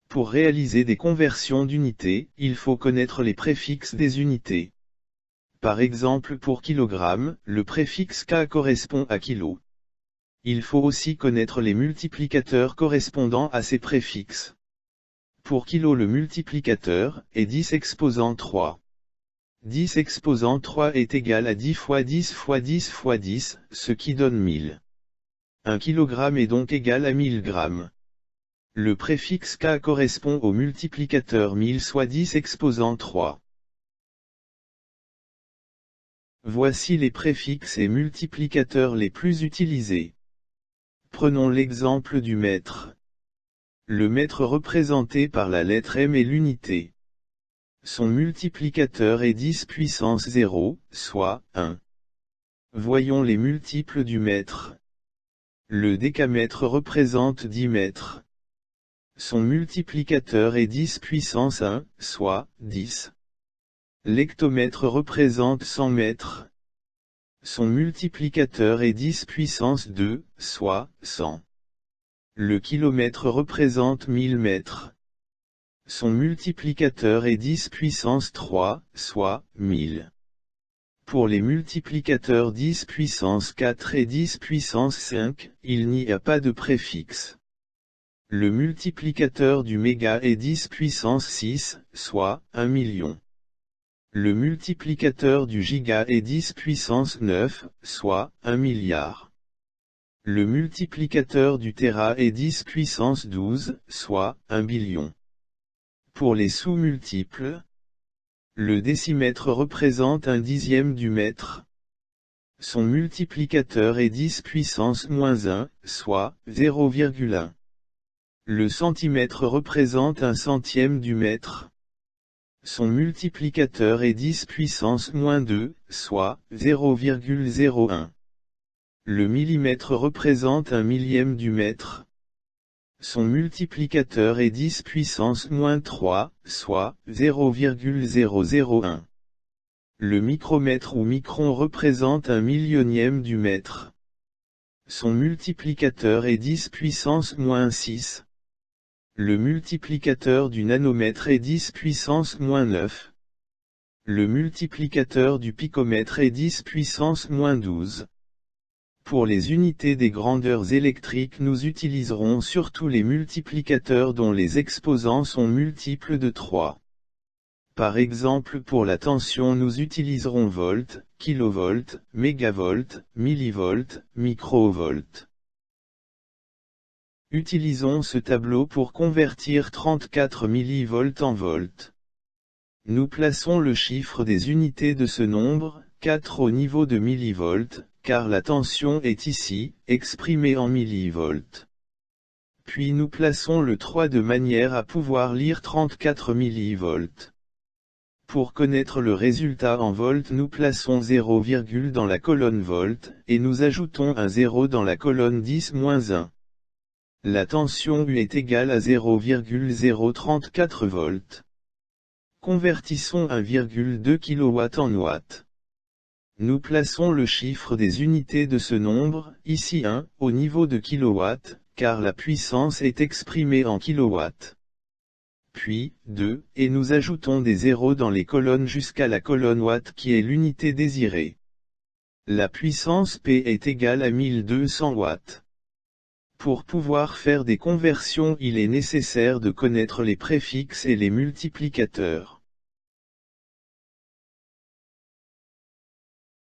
Pour réaliser des conversions d'unités, il faut connaître les préfixes des unités. Par exemple pour kilogramme, le préfixe K correspond à kilo. Il faut aussi connaître les multiplicateurs correspondant à ces préfixes. Pour kilo le multiplicateur est 10 exposant 3. 10 exposant 3 est égal à 10 fois 10 fois 10 fois 10, ce qui donne 1000. 1 kg est donc égal à 1000 grammes. Le préfixe K correspond au multiplicateur 1000 soit 10 exposant 3. Voici les préfixes et multiplicateurs les plus utilisés. Prenons l'exemple du mètre. Le mètre représenté par la lettre M est l'unité. Son multiplicateur est 10 puissance 0, soit 1. Voyons les multiples du mètre. Le décamètre représente 10 mètres. Son multiplicateur est 10 puissance 1, soit 10. L'hectomètre représente 100 mètres. Son multiplicateur est 10 puissance 2, soit 100. Le kilomètre représente 1000 mètres. Son multiplicateur est 10 puissance 3, soit 1000. Pour les multiplicateurs 10 puissance 4 et 10 puissance 5, il n'y a pas de préfixe. Le multiplicateur du méga est 10 puissance 6, soit 1 million. Le multiplicateur du giga est 10 puissance 9, soit 1 milliard. Le multiplicateur du téra est 10 puissance 12, soit 1 billion. Pour les sous-multiples, le décimètre représente un dixième du mètre. Son multiplicateur est 10 puissance moins 1, soit 0,1. Le centimètre représente un centième du mètre. Son multiplicateur est 10 puissance moins 2, soit 0,01. Le millimètre représente un millième du mètre. Son multiplicateur est 10 puissance moins 3, soit 0,001. Le micromètre ou micron représente un millionième du mètre. Son multiplicateur est 10 puissance moins 6. Le multiplicateur du nanomètre est 10 puissance moins 9. Le multiplicateur du picomètre est 10 puissance moins 12. Pour les unités des grandeurs électriques nous utiliserons surtout les multiplicateurs dont les exposants sont multiples de 3. Par exemple pour la tension nous utiliserons volt, kilovolt, mégavolt, millivolt, microvolt. Utilisons ce tableau pour convertir 34 millivolts en volts. Nous plaçons le chiffre des unités de ce nombre, 4 au niveau de millivolts, car la tension est ici, exprimée en millivolts. Puis nous plaçons le 3 de manière à pouvoir lire 34 millivolts. Pour connaître le résultat en volts nous plaçons 0, dans la colonne volt, et nous ajoutons un 0 dans la colonne 10-1. La tension U est égale à 0,034 volts. Convertissons 1,2 kW en watts. Nous plaçons le chiffre des unités de ce nombre, ici 1, au niveau de kilowatt, car la puissance est exprimée en kilowatts. Puis, 2, et nous ajoutons des zéros dans les colonnes jusqu'à la colonne watt qui est l'unité désirée. La puissance P est égale à 1200 watts. Pour pouvoir faire des conversions il est nécessaire de connaître les préfixes et les multiplicateurs.